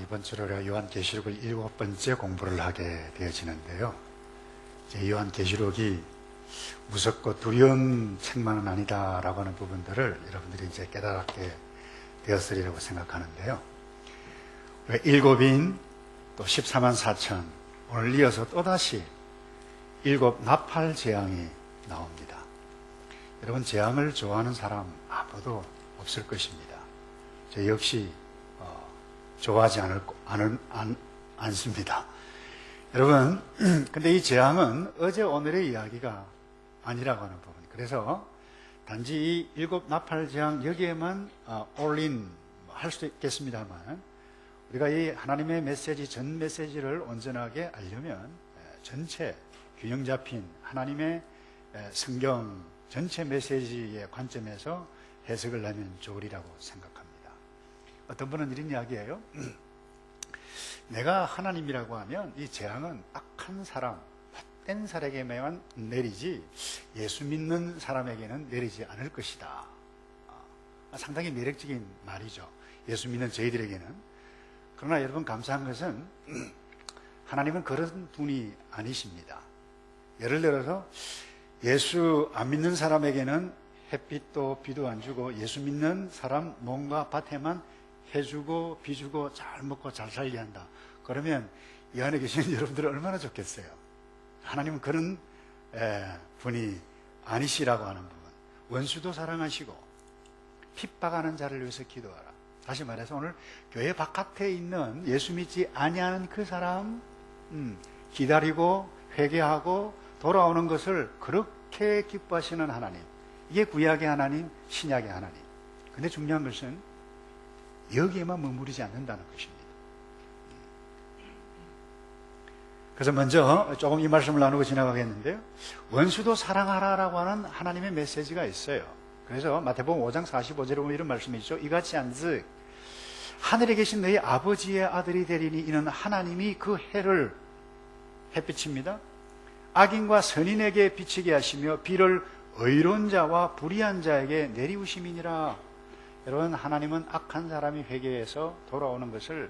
이번 주로 우리가 요한계시록을 7번째 공부를 하게 되어지는데요. 이제 요한계시록이 무섭고 두려운 책만은 아니다라고 하는 부분들을 여러분들이 이제 깨닫게 되었으리라고 생각하는데요. 일곱인 또 14만 4천, 오늘 이어서 또다시 일곱 나팔 재앙이 나옵니다. 여러분, 재앙을 좋아하는 사람 아무도 없을 것입니다. 저 역시 좋아하지 않습니다. 여러분, 근데 이 재앙은 어제 오늘의 이야기가 아니라고 하는 부분. 그래서 단지 이 일곱 나팔 재앙 여기에만 올인 할 수도 있겠습니다만, 우리가 이 하나님의 메시지, 전 메시지를 온전하게 알려면 전체 균형 잡힌 하나님의 성경 전체 메시지의 관점에서 해석을 하면 좋으리라고 생각합니다. 어떤 분은 이런 이야기예요. 내가 하나님이라고 하면 이 재앙은 악한 사람, 헛된 사람에게만 내리지 예수 믿는 사람에게는 내리지 않을 것이다. 상당히 매력적인 말이죠. 예수 믿는 저희들에게는. 그러나 여러분, 감사한 것은 하나님은 그런 분이 아니십니다. 예를 들어서 예수 안 믿는 사람에게는 햇빛도 비도 안 주고 예수 믿는 사람 몸과 밭에만 해주고 비주고 잘 먹고 잘 살게 한다. 그러면 이 안에 계시는 여러분들은 얼마나 좋겠어요. 하나님은 그런 분이 아니시라고 하는 부분. 원수도 사랑하시고 핍박하는 자를 위해서 기도하라. 다시 말해서 오늘 교회 바깥에 있는 예수 믿지 아니하는 그 사람 기다리고 회개하고 돌아오는 것을 그렇게 기뻐하시는 하나님, 이게 구약의 하나님, 신약의 하나님. 근데 중요한 것은 여기에만 머무르지 않는다는 것입니다. 그래서 먼저 조금 이 말씀을 나누고 지나가겠는데요. 원수도 사랑하라라고 하는 하나님의 메시지가 있어요. 그래서 마태복음 5장 45절에 보면 이런 말씀이 있죠. 이같이 한즉 하늘에 계신 너희 아버지의 아들이 되리니 이는 하나님이 그 해를 햇빛입니다. 악인과 선인에게 비치게 하시며 비를 의로운 자와 불의한 자에게 내리우심이니라. 여러분, 하나님은 악한 사람이 회개해서 돌아오는 것을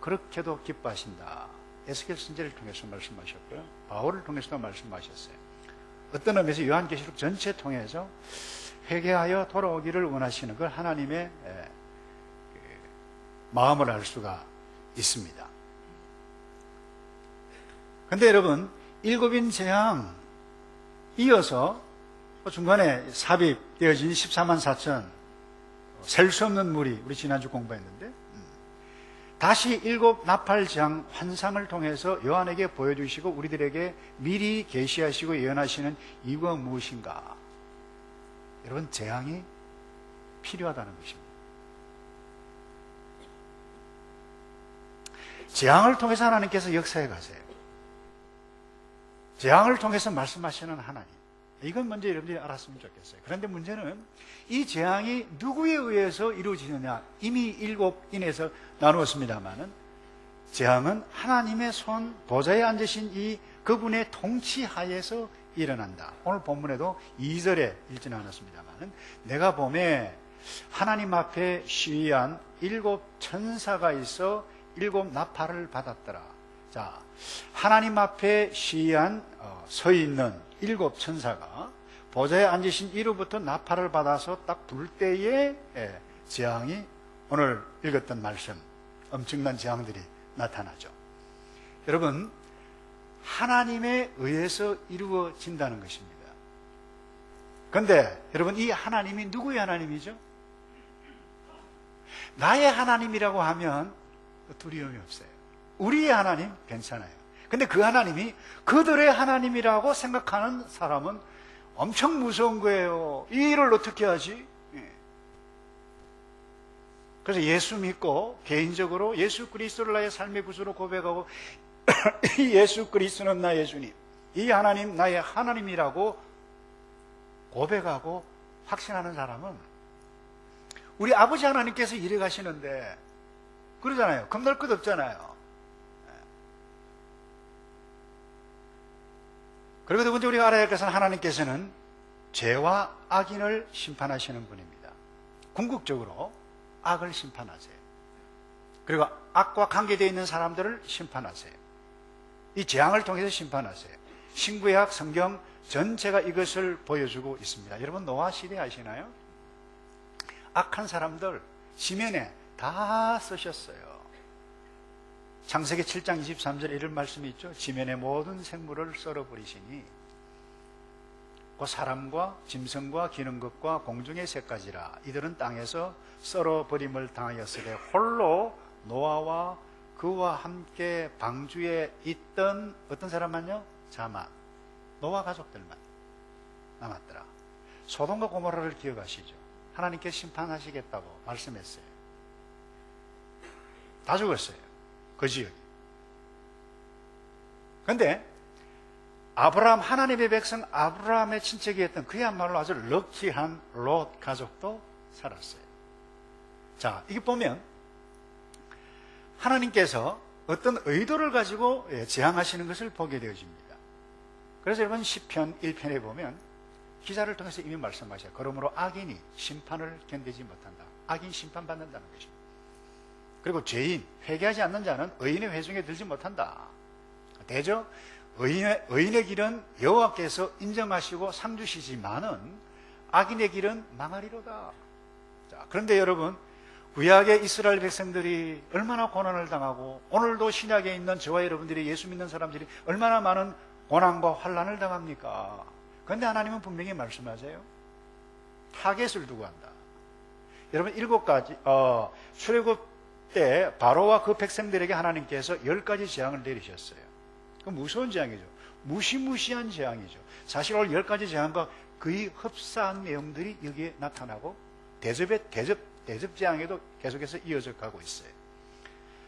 그렇게도 기뻐하신다. 에스겔 선지자를 통해서 말씀하셨고요. 바울을 통해서도 말씀하셨어요. 어떤 의미에서 요한계시록 전체 통해서 회개하여 돌아오기를 원하시는 그 하나님의 마음을 알 수가 있습니다. 그런데 여러분, 일곱인 재앙 이어서 중간에 삽입되어진 14만 4천 셀 수 없는 무리, 우리 지난주 공부했는데 다시 일곱 나팔 재앙 환상을 통해서 요한에게 보여주시고 우리들에게 미리 계시하시고 예언하시는 이유가 무엇인가? 여러분, 재앙이 필요하다는 것입니다. 재앙을 통해서 하나님께서 역사해 가세요. 재앙을 통해서 말씀하시는 하나님, 이건 먼저 여러분들이 알았으면 좋겠어요. 그런데 문제는 이 재앙이 누구에 의해서 이루어지느냐. 이미 일곱인에서 나누었습니다마는 재앙은 하나님의 손 보좌에 앉으신 이 그분의 통치하에서 일어난다. 오늘 본문에도 2절에 읽지는 않았습니다마는 내가 봄에 하나님 앞에 시위한 일곱 천사가 있어 일곱 나팔을 받았더라. 자, 하나님 앞에 시위한 서 있는 일곱 천사가 보좌에 앉으신 이로부터 나팔을 받아서 딱 불 때에 재앙이 오늘 읽었던 말씀, 엄청난 재앙들이 나타나죠. 여러분, 하나님에 의해서 이루어진다는 것입니다. 그런데 여러분, 이 하나님이 누구의 하나님이죠? 나의 하나님이라고 하면 두려움이 없어요. 우리의 하나님 괜찮아요. 근데 그 하나님이 그들의 하나님이라고 생각하는 사람은 엄청 무서운 거예요. 이 일을 어떻게 하지? 그래서 예수 믿고 개인적으로 예수 그리스도를 나의 삶의 구주로 고백하고 이 예수 그리스도는 나의 주님, 이 하나님 나의 하나님이라고 고백하고 확신하는 사람은 우리 아버지 하나님께서 이래 가시는데 그러잖아요. 겁날 것 없잖아요. 그리고 두 번째 우리가 알아야 할 것은 하나님께서는 죄와 악인을 심판하시는 분입니다. 궁극적으로 악을 심판하세요. 그리고 악과 관계되어 있는 사람들을 심판하세요. 이 재앙을 통해서 심판하세요. 신구약 성경 전체가 이것을 보여주고 있습니다. 여러분 노아 시대 아시나요? 악한 사람들 지면에 다 쓰셨어요. 창세기 7장 23절에 이런 말씀이 있죠. 지면의 모든 생물을 썰어버리시니 그 사람과 짐승과 기는 것과 공중의 새까지라 이들은 땅에서 썰어버림을 당하였으되 홀로 노아와 그와 함께 방주에 있던 어떤 사람만요? 자만, 노아 가족들만 남았더라. 소돔과 고모라를 기억하시죠? 하나님께 심판하시겠다고 말씀했어요. 다 죽었어요. 그 지역이. 그런데 아브라함, 하나님의 백성 아브라함의 친척이었던 그야말로 아주 럭키한 롯 가족도 살았어요. 자, 이게 보면 하나님께서 어떤 의도를 가지고 재앙하시는 것을 보게 되어집니다. 그래서 여러분 시편 1편에 보면 기자를 통해서 이미 말씀하셔요. 그러므로 악인이 심판을 견디지 못한다. 악인 심판받는다는 것입니다. 그리고 죄인, 회개하지 않는 자는 의인의 회중에 들지 못한다. 대저 의인의 길은 여호와께서 인정하시고 상 주시지만은 악인의 길은 망하리로다. 자, 그런데 여러분 구약의 이스라엘 백성들이 얼마나 고난을 당하고 오늘도 신약에 있는 저와 여러분들이 예수 믿는 사람들이 얼마나 많은 고난과 환난을 당합니까? 그런데 하나님은 분명히 말씀하세요. 타겟을 두고 한다. 여러분 7가지 출애굽 때 바로와 그 백성들에게 하나님께서 10가지 재앙을 내리셨어요. 그 무서운 재앙이죠. 무시무시한 재앙이죠. 사실 오늘 10가지 재앙과 거의 흡사한 내용들이 여기에 나타나고 대접 재앙에도 계속해서 이어져 가고 있어요.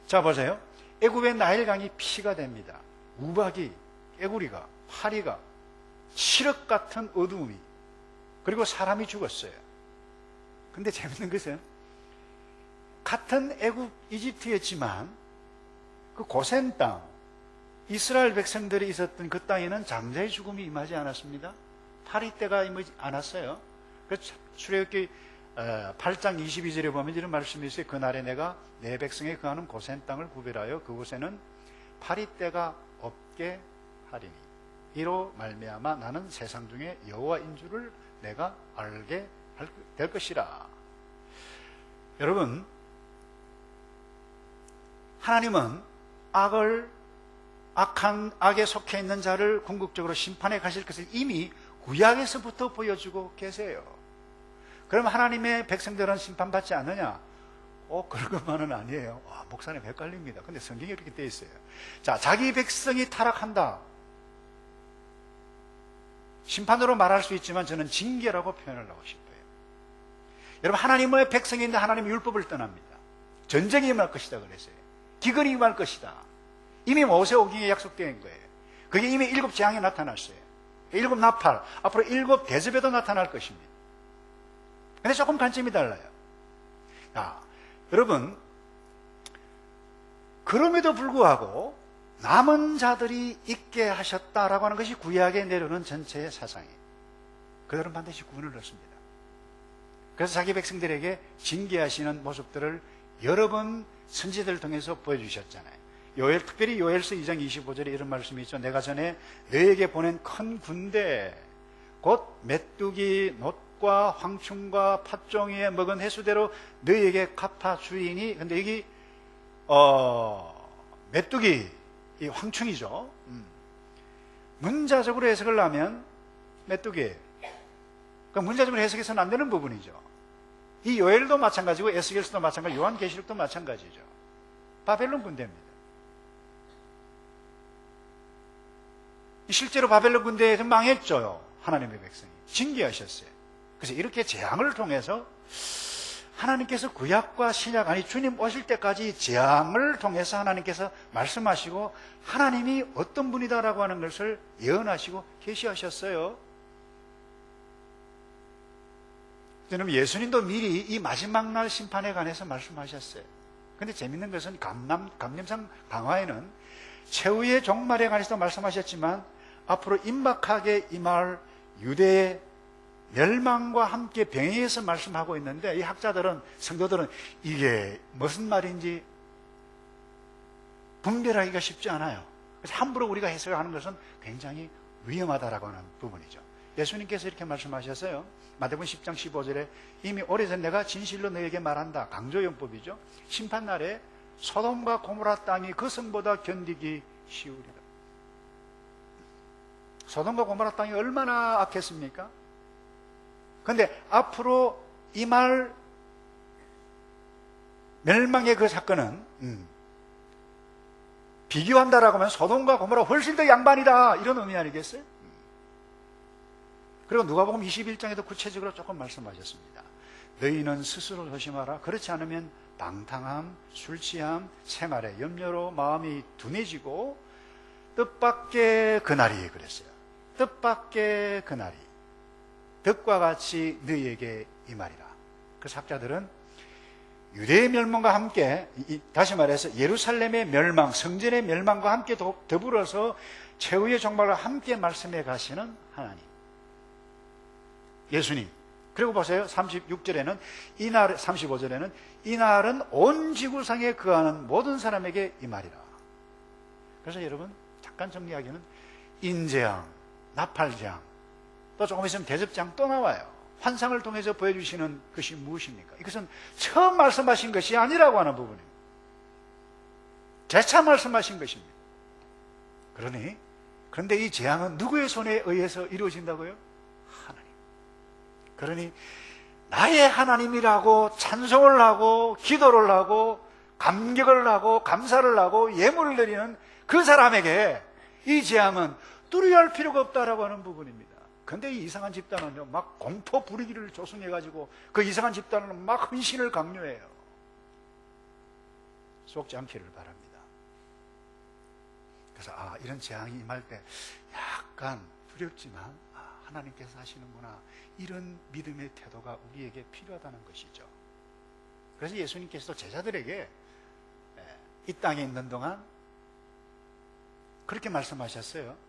자 보세요. 애굽의 나일강이 피가 됩니다. 우박이, 깨구리가, 파리가, 칠흑 같은 어두움이, 그리고 사람이 죽었어요. 근데 재밌는 것은 같은 애굽 이집트였지만 그 고센 땅 이스라엘 백성들이 있었던 그 땅에는 장자의 죽음이 임하지 않았습니다. 파리떼가 임하지 않았어요. 그래서 출애굽기 8장 22절에 보면 이런 말씀이 있어요. 그날에 내가 내 백성에 거하는 고센 땅을 구별하여 그곳에는 파리떼가 없게 하리니 이로 말미암아 나는 세상 중에 여호와인 줄을 내가 알게 될 것이라. 여러분 하나님은 악에 속해 있는 자를 궁극적으로 심판해 가실 것을 이미 구약에서부터 보여주고 계세요. 그럼 하나님의 백성들은 심판받지 않느냐? 그런 것만은 아니에요. 목사님 헷갈립니다. 근데 성경에 이렇게 되어 있어요. 자, 자기 백성이 타락한다. 심판으로 말할 수 있지만 저는 징계라고 표현을 하고 싶어요. 여러분 하나님의 백성인데 하나님의 율법을 떠납니다. 전쟁이 임할 것이다 그랬어요. 기근이 임할 것이다. 이미 모세오경에 약속된 거예요. 그게 이미 7 재앙에 나타났어요. 7 나팔, 앞으로 7 대접에도 나타날 것입니다. 근데 조금 관점이 달라요. 여러분 그럼에도 불구하고 남은 자들이 있게 하셨다라고 하는 것이 구약에 내려오는 전체의 사상이에요. 그들은 반드시 구원을 얻습니다. 그래서 자기 백성들에게 징계하시는 모습들을 여러 번 선지자들을 통해서 보여주셨잖아요. 특별히 요엘서 2장 25절에 이런 말씀이 있죠. 내가 전에 너에게 보낸 큰 군대 곧 메뚜기 놋과 황충과 팥종이에 먹은 해수대로 너에게 갚아주이니. 근데 여기 메뚜기 이 황충이죠. 문자적으로 해석을 하면 메뚜기예요. 그러니까 문자적으로 해석해서는 안 되는 부분이죠. 이 요엘도 마찬가지고 에스겔서도 마찬가지고 요한계시록도 마찬가지죠. 바벨론 군대입니다. 실제로 바벨론 군대에서 망했죠. 하나님의 백성이 징계하셨어요. 그래서 이렇게 재앙을 통해서 하나님께서 구약과 신약, 주님 오실 때까지 재앙을 통해서 하나님께서 말씀하시고 하나님이 어떤 분이다라고 하는 것을 예언하시고 계시하셨어요. 그럼 예수님도 미리 이 마지막 날 심판에 관해서 말씀하셨어요. 그런데 재밌는 것은 감염상 강화에는 최후의 종말에 관해서도 말씀하셨지만 앞으로 임박하게 임할 유대의 멸망과 함께 병행해서 말씀하고 있는데 이 학자들은, 성도들은 이게 무슨 말인지 분별하기가 쉽지 않아요. 그래서 함부로 우리가 해석하는 것은 굉장히 위험하다라고 하는 부분이죠. 예수님께서 이렇게 말씀하셨어요. 마태복음 10장 15절에 이미 오래전 내가 진실로 너에게 말한다. 강조용법이죠. 심판날에 소돔과 고모라 땅이 그 성보다 견디기 쉬우리라. 소돔과 고모라 땅이 얼마나 악했습니까? 그런데 앞으로 이 말 멸망의 그 사건은 비교한다라고 하면 소돔과 고모라 훨씬 더 양반이다 이런 의미 아니겠어요? 그리고 누가복음 21장에도 구체적으로 조금 말씀하셨습니다. 너희는 스스로 조심하라. 그렇지 않으면 방탕함, 술취함, 생활의 염려로 마음이 둔해지고 뜻밖의 그날이 그랬어요. 뜻밖의 그날이 덕과 같이 너희에게 임하리라. 그 학자들은 유대의 멸망과 함께, 다시 말해서 예루살렘의 멸망, 성전의 멸망과 함께 더불어서 최후의 종말과 함께 말씀해 가시는 하나님, 예수님. 그리고 보세요. 36절에는 이날, 35절에는 이날은 온 지구상에 거하는 모든 사람에게 임하리라. 그래서 여러분 잠깐 정리하기는 인재앙, 나팔재앙, 또 조금 있으면 대접장 또 나와요. 환상을 통해서 보여주시는 것이 무엇입니까? 이것은 처음 말씀하신 것이 아니라고 하는 부분입니다. 재차 말씀하신 것입니다. 그런데 이 재앙은 누구의 손에 의해서 이루어진다고요? 하나님. 그러니 나의 하나님이라고 찬송을 하고 기도를 하고 감격을 하고 감사를 하고 예물을 드리는 그 사람에게 이 재앙은 두려워할 필요가 없다라고 하는 부분입니다. 그런데 이 이상한 집단은요, 막 공포 부리기를 조성해가지고 그 이상한 집단은 막 헌신을 강요해요. 속지 않기를 바랍니다. 그래서 이런 재앙이 임할 때 약간 두렵지만 하나님께서 하시는구나, 이런 믿음의 태도가 우리에게 필요하다는 것이죠. 그래서 예수님께서도 제자들에게 이 땅에 있는 동안 그렇게 말씀하셨어요.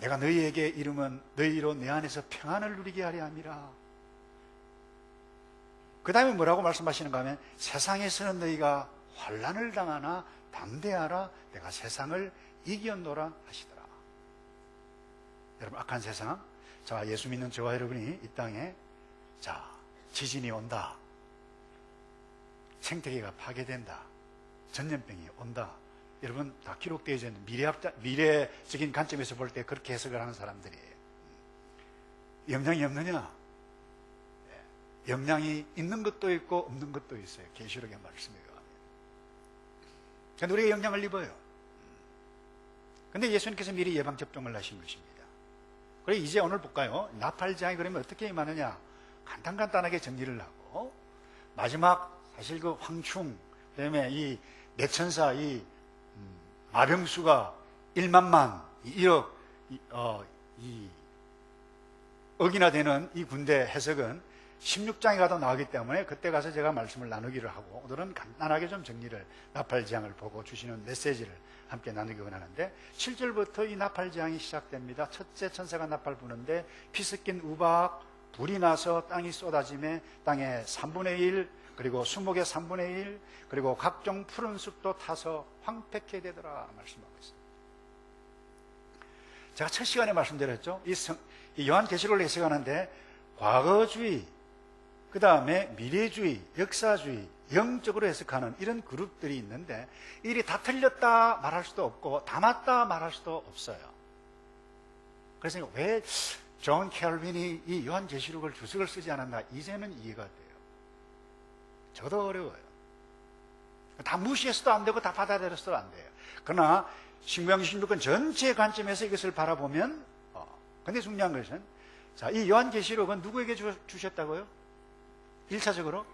내가 너희에게 이르면 너희로 내 안에서 평안을 누리게 하려 함이라. 그 다음에 뭐라고 말씀하시는가 하면 세상에서는 너희가 환난을 당하나 담대하라, 내가 세상을 이겼노라 하시더라. 여러분, 악한 세상, 자, 예수 믿는 저와 여러분이 이 땅에, 자, 지진이 온다, 생태계가 파괴된다, 전염병이 온다, 여러분 다 기록되어 있는 미래적인 관점에서 볼 때 그렇게 해석을 하는 사람들이에요. 영향이 없느냐? 영향이 있는 것도 있고 없는 것도 있어요. 계시록의 말씀에 의하면. 그런데 우리가 영향을 입어요. 그런데 예수님께서 미리 예방접종을 하신 것입니다. 그래서 이제 오늘 볼까요? 나팔재앙이 그러면 어떻게 임하느냐? 간단하게 정리를 하고, 마지막 사실 그 황충, 그 다음에 이 내천사, 이 마병수가 1만만 1억 억이나 되는 이 군대 해석은 16장에 가도 나오기 때문에 그때 가서 제가 말씀을 나누기를 하고, 오늘은 간단하게 좀 정리를, 나팔재앙을 보고 주시는 메시지를 함께 나누기 원하는데, 7절부터 이 나팔재앙이 시작됩니다. 첫째 천사가 나팔 부는데 피 섞인 우박, 불이 나서 땅이 쏟아지며 땅의 3분의 1, 그리고 수목의 3분의 1, 그리고 각종 푸른 숲도 타서 황폐케 되더라 말씀하고 있습니다. 제가 첫 시간에 말씀드렸죠. 이 요한계시록을 해석하는데 과거주의, 그 다음에 미래주의, 역사주의, 영적으로 해석하는 이런 그룹들이 있는데, 이들이 다 틀렸다 말할 수도 없고 다 맞다 말할 수도 없어요. 그래서 왜 존 켈빈이 이 요한계시록을 주석을 쓰지 않았나, 이제는 이해가 돼요. 저도 어려워요. 다 무시해서도 안 되고 다 받아들여서도 안 돼요. 그러나 신구약 16권 전체 관점에서 이것을 바라보면, 근데 중요한 것은, 자, 이 요한계시록은 누구에게 주셨다고요? 1차적으로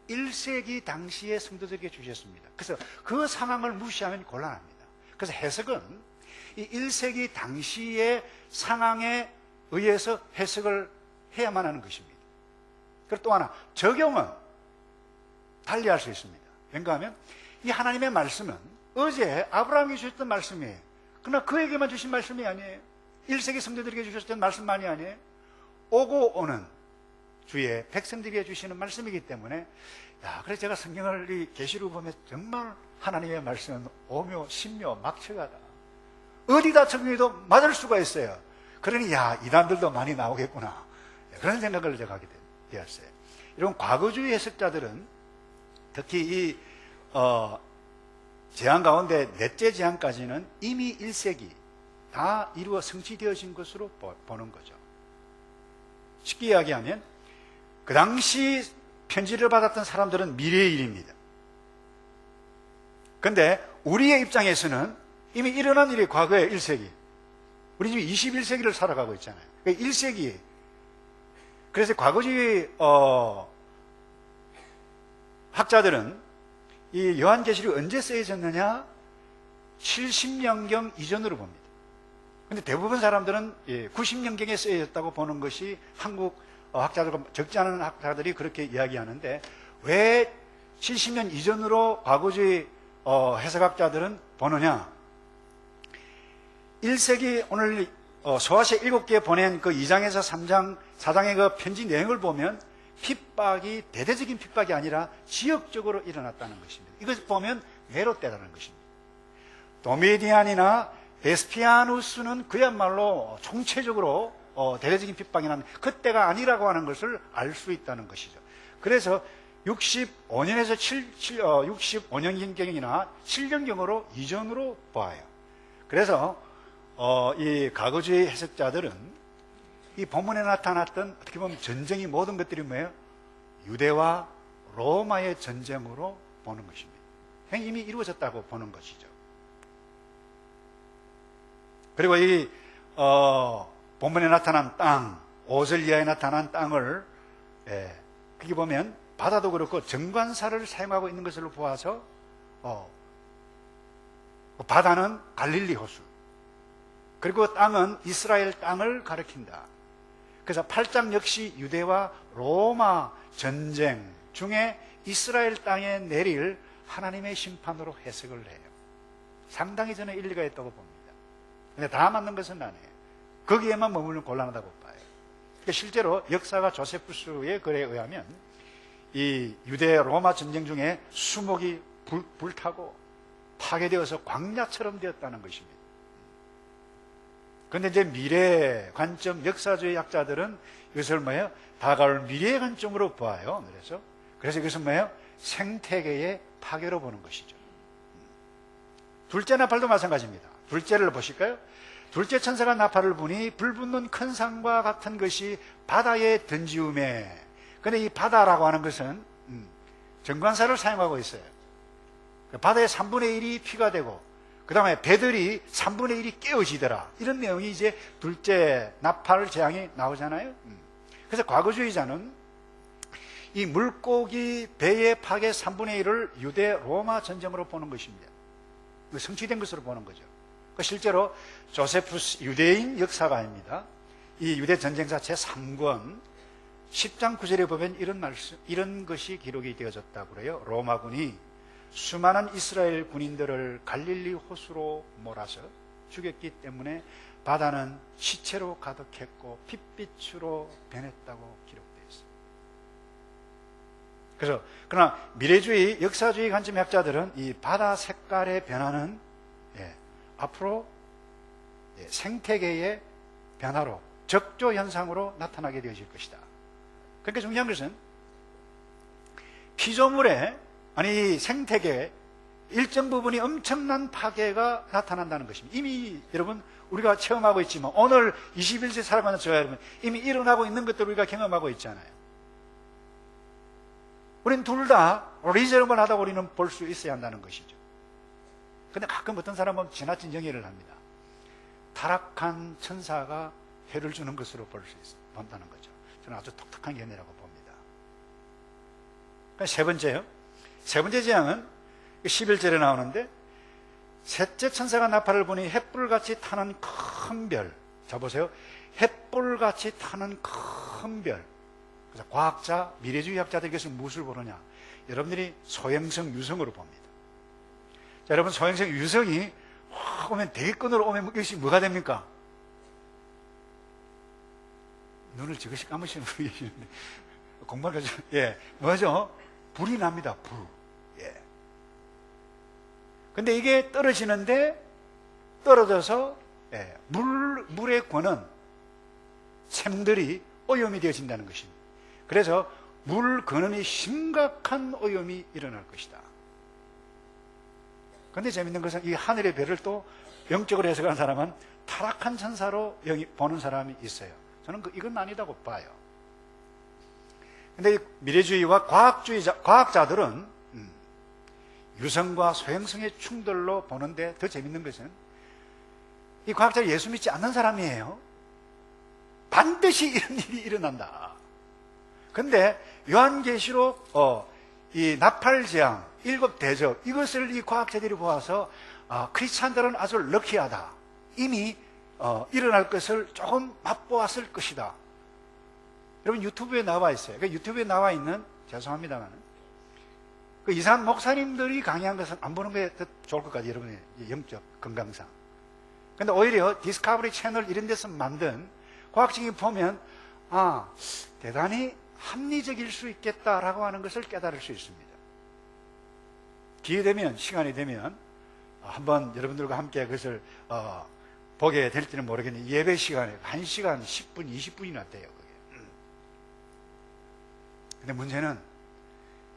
1세기 당시의 성도들에게 주셨습니다. 그래서 그 상황을 무시하면 곤란합니다. 그래서 해석은 이 1세기 당시의 상황에 의해서 해석을 해야만 하는 것입니다. 그리고 또 하나, 적용은 달리 할 수 있습니다. 왠가 하면 이 하나님의 말씀은 어제 아브라함이 주셨던 말씀이에요. 그러나 그에게만 주신 말씀이 아니에요. 1세기 성도들에게 주셨던 말씀만이 아니에요. 오고 오는 주의 백성들에게 주시는 말씀이기 때문에 야, 그래서 제가 성경을 이 계시록 보면 정말 하나님의 말씀은 오묘, 신묘, 막측하다. 어디다 적용해도 맞을 수가 있어요. 그러니 야, 이단들도 많이 나오겠구나. 그런 생각을 제가 하게 되었어요. 이런 과거주의 해석자들은 특히 이 재앙 가운데 넷째 재앙까지는 이미 1세기 다 이루어 성취되어진 것으로 보는 거죠. 쉽게 이야기하면 그 당시 편지를 받았던 사람들은 미래의 일입니다. 그런데 우리의 입장에서는 이미 일어난 일이 과거의 1세기. 우리 지금 21세기를 살아가고 있잖아요. 1세기. 그래서 과거주의 학자들은 이 요한계시록이 언제 쓰여졌느냐? 70년경 이전으로 봅니다. 근데 대부분 사람들은 90년경에 쓰여졌다고 보는 것이 한국 학자들과 적지 않은 학자들이 그렇게 이야기하는데, 왜 70년 이전으로 과거주의 해석학자들은 보느냐? 1세기 오늘 소아시아 7개 보낸 그 2장에서 3장, 4장의 그 편지 내용을 보면 핍박이 대대적인 핍박이 아니라 지역적으로 일어났다는 것입니다. 이것을 보면 네로때라는 것입니다. 도미디안이나 베스피아누스는 그야말로 총체적으로 대대적인 핍박이 난 그때가 아니라고 하는 것을 알 수 있다는 것이죠. 그래서 65년에서 65년경이나 7년경으로 이전으로 봐요. 그래서 이 과거주의 해석자들은 이 본문에 나타났던 어떻게 보면 전쟁이 모든 것들이 뭐예요? 유대와 로마의 전쟁으로 보는 것입니다. 이미 이루어졌다고 보는 것이죠. 그리고 이 본문에 나타난 땅, 5절 이하에 나타난 땅을 거기 보면 바다도 그렇고 정관사를 사용하고 있는 것으로 보아서 바다는 갈릴리 호수, 그리고 땅은 이스라엘 땅을 가리킨다. 그래서 8장 역시 유대와 로마 전쟁 중에 이스라엘 땅에 내릴 하나님의 심판으로 해석을 해요. 상당히 저는 일리가 있다고 봅니다. 근데 다 맞는 것은 아니에요. 거기에만 머물면 곤란하다고 봐요. 그러니까 실제로 역사가 조세푸스의 글에 의하면 이 유대 로마 전쟁 중에 수목이 불타고 파괴되어서 광야처럼 되었다는 것입니다. 그런데 이제 미래 관점 역사주의 학자들은 이것을 뭐예요? 다가올 미래의 관점으로 봐요. 그래서 이것은 뭐예요? 생태계의 파괴로 보는 것이죠. 둘째 나팔도 마찬가지입니다. 둘째를 보실까요? 둘째 천사가 나팔을 부니 불붙는 큰 산과 같은 것이 바다에 던지우매. 그런데 이 바다라고 하는 것은 정관사를 사용하고 있어요. 바다의 3분의 1이 피가 되고, 그 다음에 배들이 3분의 1이 깨어지더라. 이런 내용이 이제 둘째 나팔 재앙이 나오잖아요. 그래서 과거주의자는 이 물고기 배의 파괴 3분의 1을 유대 로마 전쟁으로 보는 것입니다. 성취된 것으로 보는 거죠. 실제로 조세푸스 유대인 역사가입니다. 이 유대 전쟁사 제3권 10장 9절에 보면 이런 것이 기록이 되어졌다고 그래요. 로마군이 수많은 이스라엘 군인들을 갈릴리 호수로 몰아서 죽였기 때문에 바다는 시체로 가득했고 핏빛으로 변했다고 기록되어 있습니다. 그러나 미래주의, 역사주의 관점의 학자들은 이 바다 색깔의 변화는 앞으로 생태계의 변화로, 적조 현상으로 나타나게 되어질 것이다. 그러니까 중요한 것은 피조물의, 아니 생태계의 일정 부분이 엄청난 파괴가 나타난다는 것입니다. 이미 여러분 우리가 체험하고 있지만, 오늘 21세기 살아가는 저와 여러분 이미 일어나고 있는 것들을 우리가 경험하고 있잖아요. 우리는 둘 다 리저너블하다고 우리는 볼 수 있어야 한다는 것이죠. 근데 가끔 어떤 사람은 지나친 정의를 합니다. 타락한 천사가 해를 주는 것으로 본다는 거죠. 저는 아주 독특한 견해라고 봅니다. 세 번째요. 세 번째 재앙은 11절에 나오는데, 셋째 천사가 나팔을 부니 햇불같이 타는 큰 별. 자 보세요. 햇불같이 타는 큰 별. 그래서 과학자, 미래주의 학자들이 그것을 무엇을 보느냐? 여러분들이 소행성 유성으로 봅니다. 자, 여러분 소행성 유성이 확 오면, 대기권으로 오면 이것이 뭐가 됩니까? 눈을 지그시 감으시는 분이 계시는데 공부를 가지고, 뭐죠? 불이 납니다. 불. 예. 근데 이게 떨어지는데 떨어져서 물의 권은 샘들이 오염이 되어진다는 것입니다. 그래서 물 근원이 심각한 오염이 일어날 것이다. 그런데 재밌는 것은 이 하늘의 별을 또 영적으로 해석하는 사람은 타락한 천사로 보는 사람이 있어요. 저는 이건 아니다고 봐요. 근데 미래주의와 과학자들은 유성과 소행성의 충돌로 보는데 더 재밌는 것은 이 과학자는 예수 믿지 않는 사람이에요. 반드시 이런 일이 일어난다. 근데 요한계시록 이 나팔재앙, 7대접 이것을 이 과학자들이 보아서 크리스찬들은 아주 럭키하다. 이미 일어날 것을 조금 맛보았을 것이다. 여러분 유튜브에 나와 있어요. 그러니까 유튜브에 나와 있는, 죄송합니다만 그 이상한 목사님들이 강의한 것은 안 보는 게 더 좋을 것 같아요. 여러분의 영적 건강상. 근데 오히려 디스커버리 채널 이런 데서 만든 과학적인 보면 대단히 합리적일 수 있겠다라고 하는 것을 깨달을 수 있습니다. 기회되면, 시간이 되면 한번 여러분들과 함께 그것을 보게 될지는 모르겠는데 예배 시간에 1시간 10분, 20분이나 돼요. 그게. 근데 문제는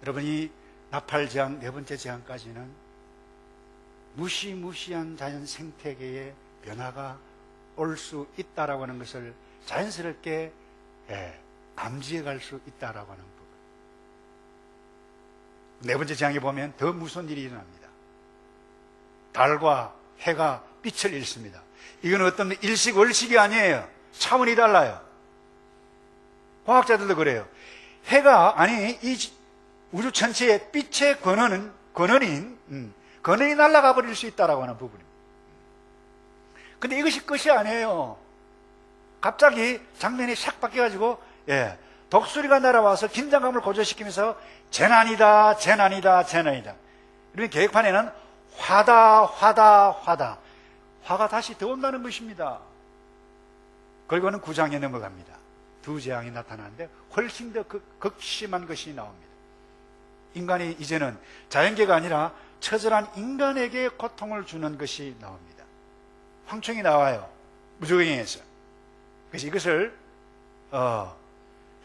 여러분이 나팔재앙, 네 번째 재앙까지는 무시무시한 자연 생태계의 변화가 올 수 있다라고 하는 것을 자연스럽게 감지해 갈 수 있다라고 하는 부분. 네 번째 재앙에 보면 더 무서운 일이 일어납니다. 달과 해가 빛을 잃습니다. 이건 어떤 일식월식이 아니에요. 차원이 달라요. 과학자들도 그래요. 해가, 이 우주 전체의 빛의 근원이 날아가 버릴 수 있다라고 하는 부분입니다. 근데 이것이 끝이 아니에요. 갑자기 장면이 샥 바뀌어가지고 독수리가 날아와서 긴장감을 고조시키면서 재난이다. 이런 계획판에는 화가 다시 더 온다는 것입니다. 그리고는 9장에 넘어갑니다. 두 재앙이 나타나는데 훨씬 더 극심한 것이 나옵니다. 인간이 이제는 자연계가 아니라 처절한 인간에게 고통을 주는 것이 나옵니다. 황충이 나와요. 무적행에서. 그래서 이것을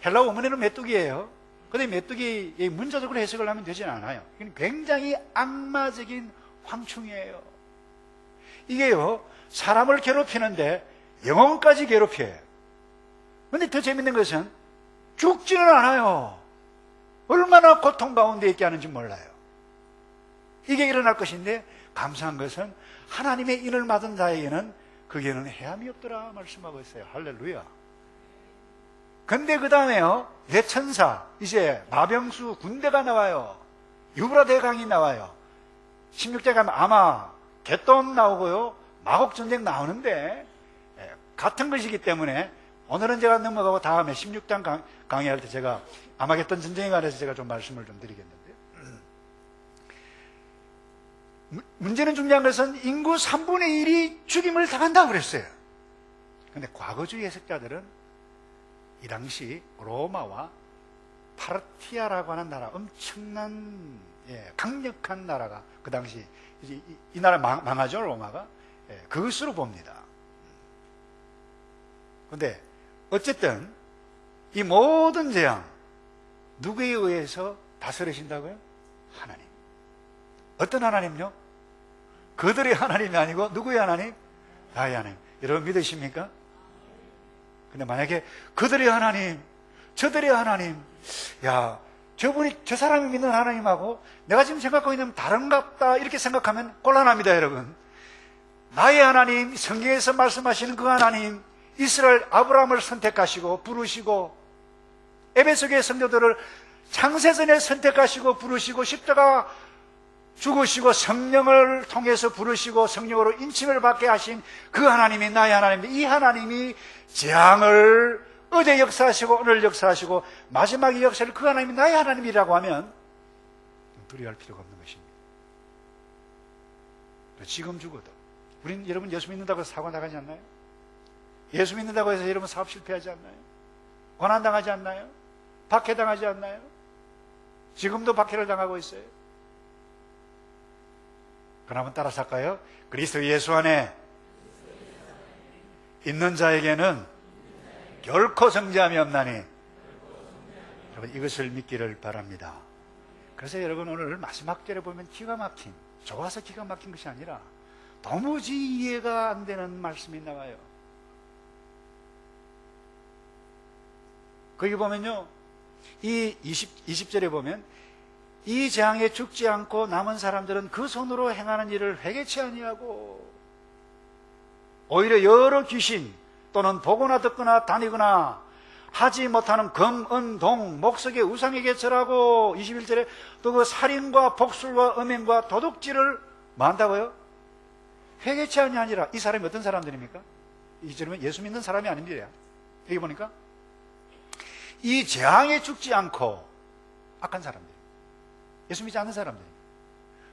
헬라 원문에는 메뚜기예요. 그런데 메뚜기의 문자적으로 해석을 하면 되지 않아요. 이건 굉장히 악마적인 황충이에요. 이게요, 사람을 괴롭히는데 영혼까지 괴롭혀요. 그런데 더 재밌는 것은 죽지는 않아요. 얼마나 고통 가운데 있게 하는지 몰라요. 이게 일어날 것인데 감사한 것은 하나님의 인을 받은 자에게는 그게는 해함이 없더라 말씀하고 있어요. 할렐루야. 근데 그 다음에요, 대천사, 이제 마병수 군대가 나와요. 유브라 대강이 나와요. 16장 가면 아마 개돈 나오고요, 마곡전쟁 나오는데 같은 것이기 때문에 오늘은 제가 넘어가고 다음에 16장 강의할 때 제가 아마겟돈 전쟁에 관해서 제가 좀 말씀을 좀 드리겠는데, 문제는 중요한 것은 인구 3분의 1이 죽임을 당한다고 그랬어요. 그런데 과거주의 해석자들은 이 당시 로마와 파르티아라고 하는 나라, 엄청난 강력한 나라가 그 당시 이 나라 망하죠, 로마가. 그것으로 봅니다. 그런데 어쨌든 이 모든 재앙 누구에 의해서 다스리신다고요? 하나님. 어떤 하나님요? 그들의 하나님이 아니고 누구의 하나님? 나의 하나님. 여러분 믿으십니까? 근데 만약에 그들의 하나님, 저들의 하나님, 저 사람이 믿는 하나님하고 내가 지금 생각하고 있는 다른갑다 이렇게 생각하면 곤란합니다, 여러분. 나의 하나님, 성경에서 말씀하시는 그 하나님, 이스라엘 아브라함을 선택하시고 부르시고 에베소교의 성도들을 창세전에 선택하시고 부르시고 십자가 죽으시고 성령을 통해서 부르시고 성령으로 인침을 받게 하신 그 하나님이 나의 하나님인데, 이 하나님이 재앙을 어제 역사하시고 오늘 역사하시고 마지막의 역사를 그 하나님이 나의 하나님이라고 하면 두려워할 필요가 없는 것입니다. 지금 죽어도 우린, 여러분 예수 믿는다고 해서 사고 나가지 않나요? 예수 믿는다고 해서 여러분 사업 실패하지 않나요? 고난당하지 않나요? 박해당하지 않나요? 지금도 박해를 당하고 있어요. 그럼 한번 따라서 할까요? 그리스도 예수 안에 있는 자에게는 결코 정죄함이 없나니. 여러분, 이것을 믿기를 바랍니다. 그래서 여러분, 오늘 마지막 절에 보면 기가 막힌, 좋아서 기가 막힌 것이 아니라 도무지 이해가 안 되는 말씀이 나와요. 거기 보면요, 이 20절에 보면 이 재앙에 죽지 않고 남은 사람들은 그 손으로 행하는 일을 회개치 아니하고 오히려 여러 귀신 또는 보거나 듣거나 다니거나 하지 못하는 금, 은, 동, 목석의 우상에게 절하고 21절에 또 그 살인과 복술과 음행과 도둑질을 뭐 한다고요? 회개치 아니하니라. 이 사람이 어떤 사람들입니까? 이 절은 예수 믿는 사람이 아닙니다. 여기 보니까 이 재앙에 죽지 않고 악한 사람들, 예수 믿지 않는 사람들.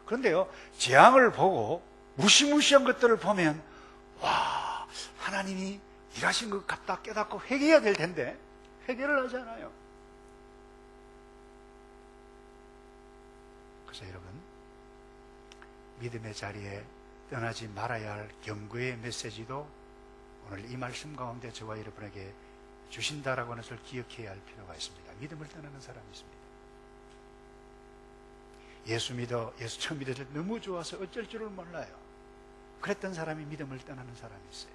그런데요, 재앙을 보고 무시무시한 것들을 보면 와, 하나님이 일하신 것 같다 깨닫고 회개해야 될 텐데 회개를 하지 않아요. 그래서 여러분, 믿음의 자리에 떠나지 말아야 할 경고의 메시지도 오늘 이 말씀 가운데 저와 여러분에게 주신다라고 하는 것을 기억해야 할 필요가 있습니다. 믿음을 떠나는 사람이 있습니다. 예수 처음 믿을 때 너무 좋아서 어쩔 줄을 몰라요. 그랬던 사람이 믿음을 떠나는 사람이 있어요.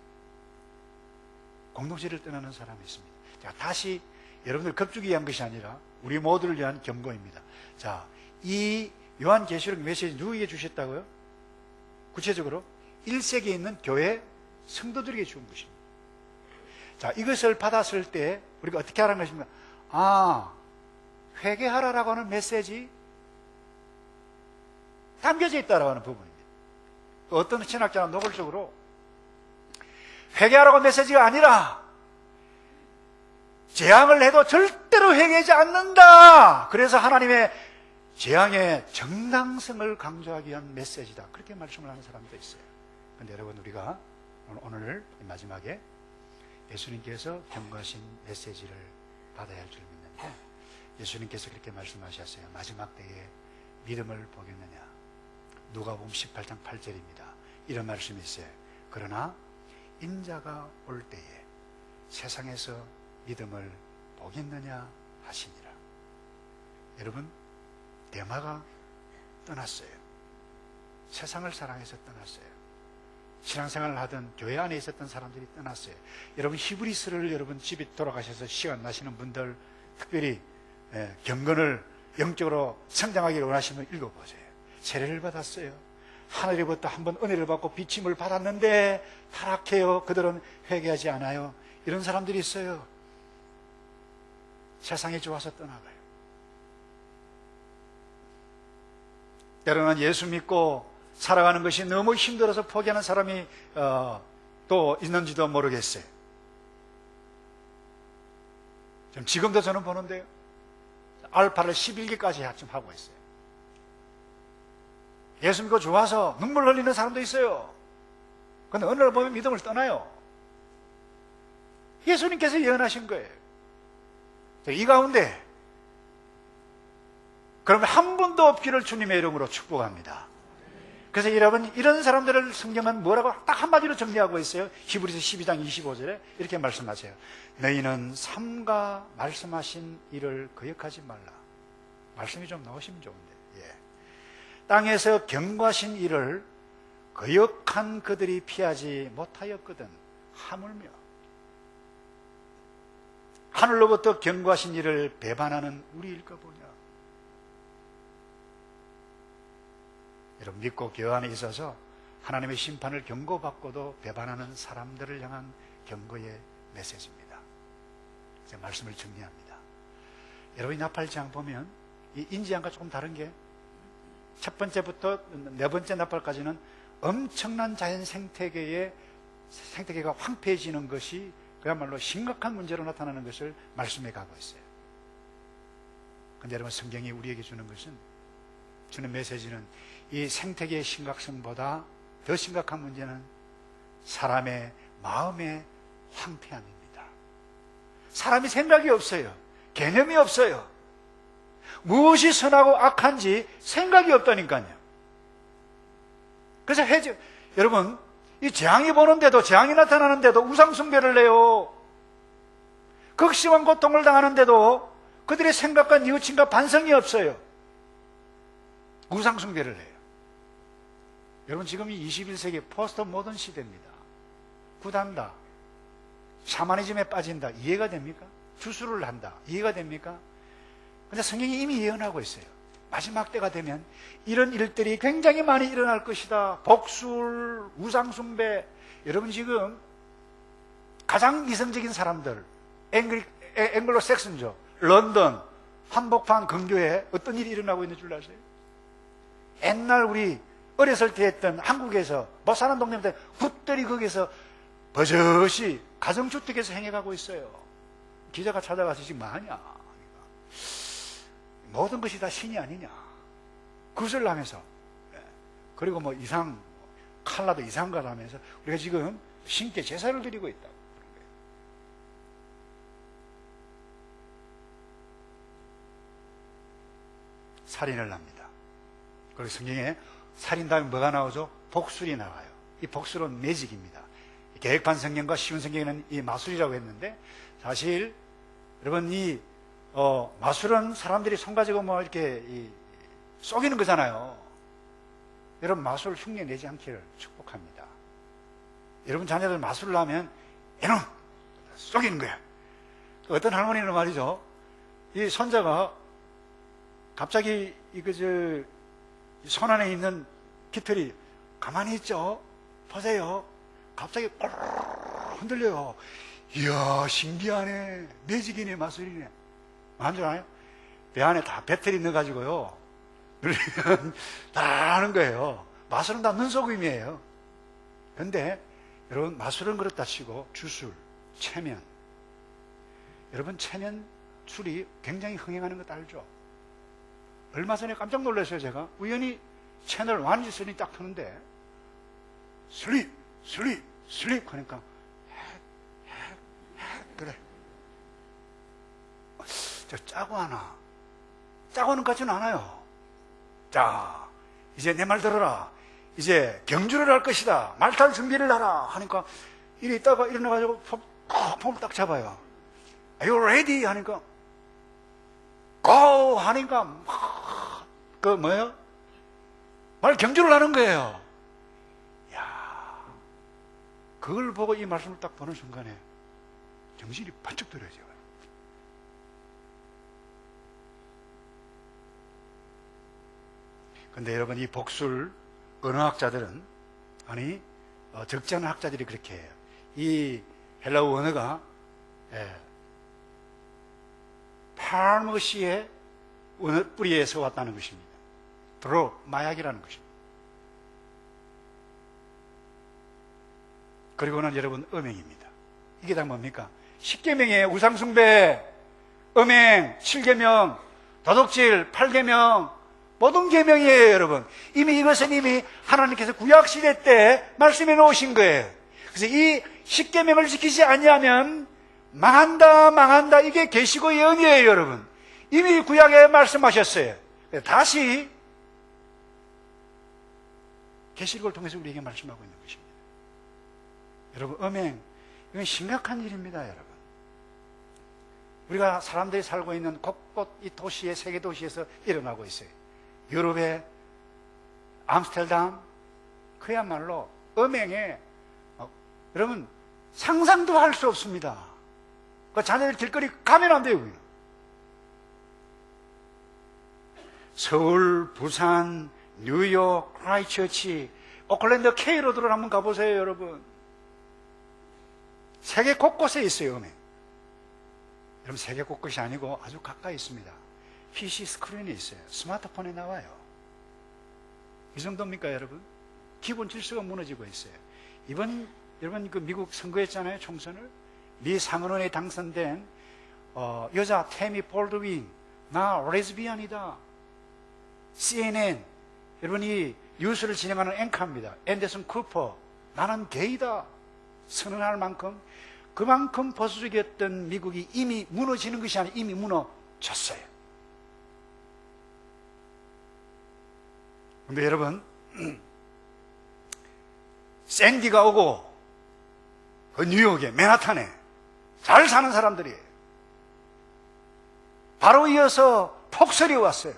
공동체를 떠나는 사람이 있습니다. 자, 다시 여러분들 겁주기 위한 것이 아니라 우리 모두를 위한 경고입니다. 자, 이 요한계시록 메시지 누구에게 주셨다고요? 구체적으로 1세기에 있는 교회 성도들에게 준 것입니다. 자, 이것을 받았을 때 우리가 어떻게 하라는 것입니까? 아, 회개하라라고 하는 메시지 담겨져 있다라고 하는 부분입니다. 어떤 신학자는 노골적으로 회개하라고 메시지가 아니라 재앙을 해도 절대로 회개하지 않는다. 그래서 하나님의 재앙의 정당성을 강조하기 위한 메시지다. 그렇게 말씀을 하는 사람도 있어요. 그런데 여러분, 우리가 오늘 마지막에 예수님께서 경고하신 메시지를 받아야 할 줄 믿는데, 예수님께서 그렇게 말씀하셨어요. 마지막 때에 믿음을 보겠느냐. 누가복음 18장 8절입니다. 이런 말씀이 있어요. 그러나 인자가 올 때에 세상에서 믿음을 보겠느냐 하시니라. 여러분, 데마가 떠났어요. 세상을 사랑해서 떠났어요. 신앙생활을 하던 교회 안에 있었던 사람들이 떠났어요. 여러분, 히브리서를 여러분 집에 돌아가셔서 시간 나시는 분들 특별히 경건을 영적으로 성장하기를 원하시면 읽어보세요. 세례를 받았어요. 하늘로부터 한번 은혜를 받고 비침을 받았는데 타락해요. 그들은 회개하지 않아요. 이런 사람들이 있어요. 세상에 좋아서 떠나가요. 때로는 예수 믿고 살아가는 것이 너무 힘들어서 포기하는 사람이 또 있는지도 모르겠어요. 지금도 저는 보는데요, 알파를 11기까지 지금 하고 있어요. 예수 믿고 좋아서 눈물 흘리는 사람도 있어요. 그런데 어느 날 보면 믿음을 떠나요. 예수님께서 예언하신 거예요. 이 가운데 그러면 한 분도 없기를 주님의 이름으로 축복합니다. 그래서 여러분, 이런 사람들을 성경은 뭐라고 딱 한마디로 정리하고 있어요. 히브리서 12장 25절에 이렇게 말씀하세요. 너희는 삼가 말씀하신 일을 거역하지 말라. 말씀이 좀 나오시면 좋은데, 땅에서 경고하신 일을 거역한 그들이 피하지 못하였거든. 하물며 하늘로부터 경고하신 일을 배반하는 우리일까 보냐. 여러분, 믿고 교회 안에 있어서 하나님의 심판을 경고받고도 배반하는 사람들을 향한 경고의 메시지입니다. 제가 말씀을 정리합니다. 여러분, 이 나팔장 보면 이 인지양과 조금 다른 게, 첫 번째부터 네 번째 나팔까지는 엄청난 자연 생태계가 황폐해지는 것이 그야말로 심각한 문제로 나타나는 것을 말씀해 가고 있어요. 그런데 여러분, 성경이 우리에게 주는 메시지는 이 생태계의 심각성보다 더 심각한 문제는 사람의 마음의 황폐함입니다. 사람이 생각이 없어요. 개념이 없어요. 무엇이 선하고 악한지 생각이 없다니까요. 그래서 여러분, 이 재앙이 보는데도, 재앙이 나타나는데도 우상숭배를 해요. 극심한 고통을 당하는데도 그들의 생각과 뉘우침과 반성이 없어요. 우상숭배를 해요. 여러분, 지금 이 21세기 포스트 모던 시대입니다. 굿한다, 샤머니즘에 빠진다, 이해가 됩니까? 주술을 한다, 이해가 됩니까? 근데 성경이 이미 예언하고 있어요. 마지막 때가 되면 이런 일들이 굉장히 많이 일어날 것이다. 복술, 우상숭배. 여러분, 지금 가장 이성적인 사람들, 앵글로 섹슨족, 런던 한복판 근교에 어떤 일이 일어나고 있는 줄 아세요? 옛날 우리 어렸을 때 했던 한국에서 못 사는 동네인데 굿들이 거기서 버젓이 가정주택에서 행해가고 있어요. 기자가 찾아가서 지금 뭐하냐, 모든 것이 다 신이 아니냐, 그것을 하면서, 그리고 뭐 칼라도 이상가를 하면서 우리가 지금 신께 제사를 드리고 있다. 살인을 합니다. 그리고 성경에 살인 다음에 뭐가 나오죠? 복술이 나와요. 이 복술은 매직입니다. 계획판 성경과 쉬운 성경에는 이 마술이라고 했는데, 사실 여러분, 이 마술은 사람들이 손 가지고 뭐 이렇게 쏘기는 거잖아요. 여러분, 마술 흉내 내지 않기를 축복합니다. 여러분 자녀들 마술을 하면 얘는 쏘기는 거야. 어떤 할머니는 말이죠, 이 손자가 갑자기 손 안에 있는 깃털이 가만히 있죠? 보세요. 갑자기 흔들려요. 이야, 신기하네. 매직이네, 마술이네. 뭐한 줄 아요? 배 안에 다 배터리 넣어가지고요, 누르면 다 하는 거예요. 마술은 다 눈속임이에요. 그런데 여러분, 마술은 그렇다 치고 주술, 체면, 여러분, 체면 술이 굉장히 흥행하는 것 알죠? 얼마 전에 깜짝 놀랐어요. 제가 우연히 채널 완전히 딱 트는데 슬립 하니까 그래, 저 짜고 하나, 짜고는 같지는 않아요. 자, 이제 내 말 들어라. 이제 경주를 할 것이다. 말탈 준비를 하라 하니까 이리 있다가 일어나가지고 폼을 딱 잡아요. Are you ready? 하니까 go! 하니까 뭐예요? 말 경주를 하는 거예요. 야, 그걸 보고 이 말씀을 딱 보는 순간에 정신이 번쩍 들어져요. 근데 여러분, 이 복술 언어학자들은, 아니 적지 않은 학자들이 그렇게 해요. 이 헬라어 언어가 파르머시의 언어 뿌리에서 왔다는 것입니다. 드로, 마약이라는 것입니다. 그리고는 여러분, 음행입니다. 이게 다 뭡니까? 10계명이에요. 우상숭배, 음행, 7계명, 도둑질, 8계명, 모든 계명이에요. 여러분, 이것은 이미 하나님께서 구약시대 때 말씀해 놓으신 거예요. 그래서 이 10계명을 지키지 아니하면 망한다. 이게 계시고 예언이에요. 여러분, 이미 구약에 말씀하셨어요. 다시 계시록을 통해서 우리에게 말씀하고 있는 것입니다. 여러분, 음행, 이건 심각한 일입니다. 여러분, 우리가 사람들이 살고 있는 곳곳 이 도시에, 세계 도시에서 일어나고 있어요. 유럽의 암스테르담, 그야말로 음행에 여러분 상상도 할 수 없습니다. 그 자녀들 길거리 가면 안 돼요. 서울, 부산, 뉴욕, 크라이처치, 오클랜드 K로드를 한번 가보세요. 여러분, 세계 곳곳에 있어요. 음행. 여러분, 세계 곳곳이 아니고 아주 가까이 있습니다. PC 스크린에 있어요. 스마트폰에 나와요. 이 정도입니까, 여러분? 기본 질서가 무너지고 있어요. 여러분, 그 미국 선거했잖아요, 총선을. 미 상원의원에 당선된 여자 태미 볼드윈, 나 레즈비언이다. CNN, 여러분이 뉴스를 진행하는 앵커입니다. 앤더슨 쿠퍼, 나는 게이다 선언할 만큼, 그만큼 보수적이었던 미국이 이미 무너지는 것이 아니라 이미 무너졌어요. 근데 여러분, 샌디가 오고 그 뉴욕에 맨하탄에 잘 사는 사람들이에요. 바로 이어서 폭설이 왔어요.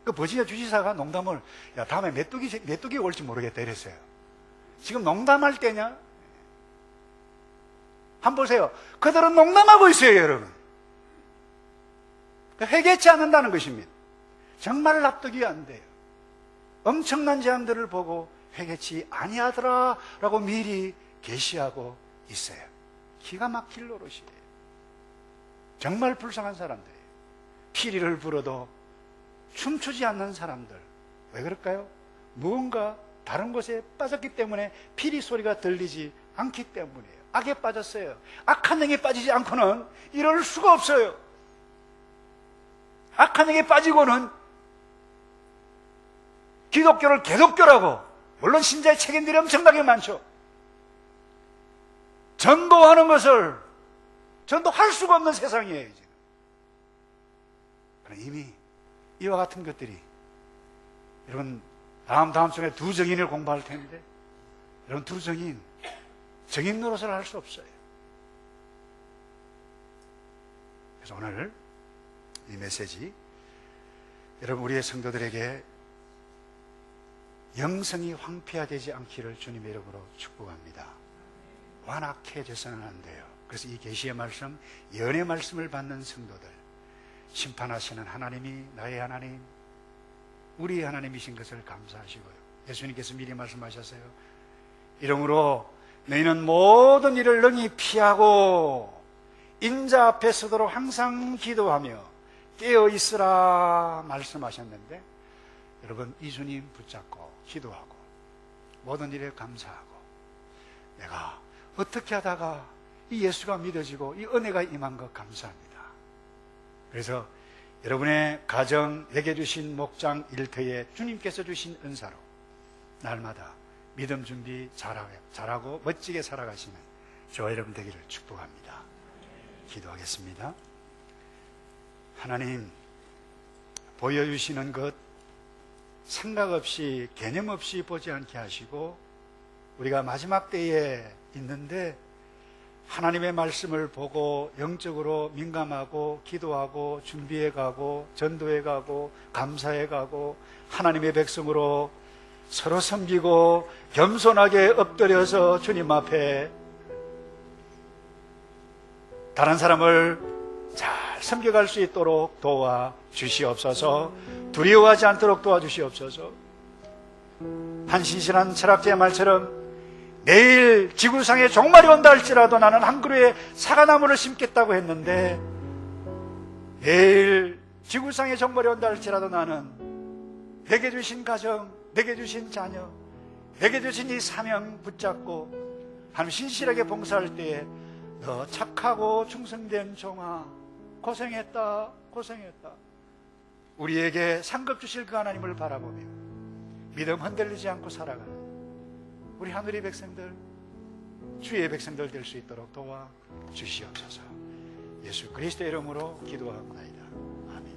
그 버지니아 주지사가 농담을, 야, 다음에 메뚜기 올지 모르겠다 이랬어요. 지금 농담할 때냐? 한번 보세요. 그들은 농담하고 있어요, 여러분. 회개치 않는다는 것입니다. 정말 납득이 안 돼요. 엄청난 재앙들을 보고 회개치 아니하더라 라고 미리 계시하고 있어요. 기가 막힐 노릇이에요. 정말 불쌍한 사람들이에요. 피리를 불어도 춤추지 않는 사람들. 왜 그럴까요? 무언가 다른 곳에 빠졌기 때문에 피리 소리가 들리지 않기 때문이에요. 악에 빠졌어요. 악한 영에 빠지지 않고는 이럴 수가 없어요. 악한 영에 빠지고는 기독교를 개독교라고, 물론 신자의 책임들이 엄청나게 많죠. 전도하는 것을 전도할 수가 없는 세상이에요, 지금. 이미 이와 같은 것들이, 여러분, 다음 주에 두 정인을 공부할 텐데, 여러분, 두 정인 노릇을 할 수 없어요. 그래서 오늘 이 메시지, 여러분, 우리의 성도들에게 영성이 황폐화되지 않기를 주님의 이름으로 축복합니다. 완악해져서는 안 돼요. 그래서 이 계시의 말씀, 예언의 말씀을 받는 성도들, 심판하시는 하나님이 나의 하나님, 우리의 하나님이신 것을 감사하시고요. 예수님께서 미리 말씀하셨어요. 이러므로 너희는 모든 일을 능히 피하고 인자 앞에 서도록 항상 기도하며 깨어 있으라 말씀하셨는데, 여러분, 이 주님 붙잡고 기도하고 모든 일에 감사하고, 내가 어떻게 하다가 이 예수가 믿어지고 이 은혜가 임한 것 감사합니다. 그래서 여러분의 가정, 내게 주신 목장 일터에 주님께서 주신 은사로 날마다 믿음 준비 잘하고 멋지게 살아가시는 저와 여러분 되기를 축복합니다. 기도하겠습니다. 하나님, 보여주시는 것 생각 없이, 개념 없이 보지 않게 하시고, 우리가 마지막 때에 있는데 하나님의 말씀을 보고 영적으로 민감하고 기도하고 준비해 가고 전도해 가고 감사해 가고 하나님의 백성으로 서로 섬기고 겸손하게 엎드려서 주님 앞에 다른 사람을 잘 섬겨갈 수 있도록 도와주시옵소서. 두려워하지 않도록 도와주시옵소서. 한 신실한 철학자의 말처럼 내일 지구상에 종말이 온다 할지라도 나는 한 그루의 사과나무를 심겠다고 했는데, 내일 지구상에 종말이 온다 할지라도 나는 내게 주신 가정, 내게 주신 자녀, 내게 주신 이 사명 붙잡고 하나님 신실하게 봉사할 때에 너 착하고 충성된 종아, 고생했다, 고생했다. 우리에게 상급 주실 그 하나님을 바라보며 믿음 흔들리지 않고 살아가는 우리 하늘의 백성들, 주의 백성들 될 수 있도록 도와주시옵소서. 예수 그리스도의 이름으로 기도하옵나이다.